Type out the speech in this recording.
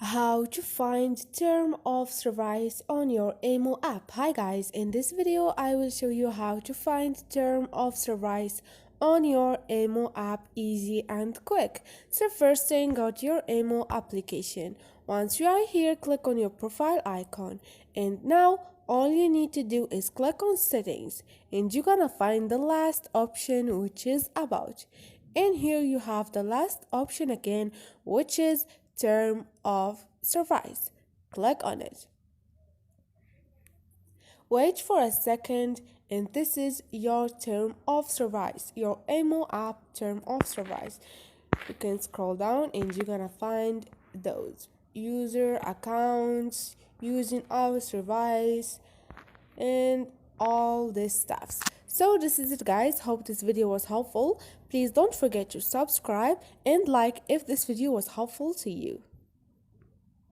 How to find term of service on your Imo app. Hi guys, in this video I will show you how to find term of service on your Imo app easy and quick. So first thing, go to your Imo application. Once you are here, click on your profile icon, and now all you need to do is click on settings, and you're gonna find the last option, which is about. And here you have the last option again, which is term of service. Click on it. Wait for a second, and this is your term of service, your Imo app term of service. You can scroll down and you're gonna find those user accounts, using our service, and all this stuff. So this is it guys, hope this video was helpful. Please don't forget to subscribe and like if this video was helpful to you.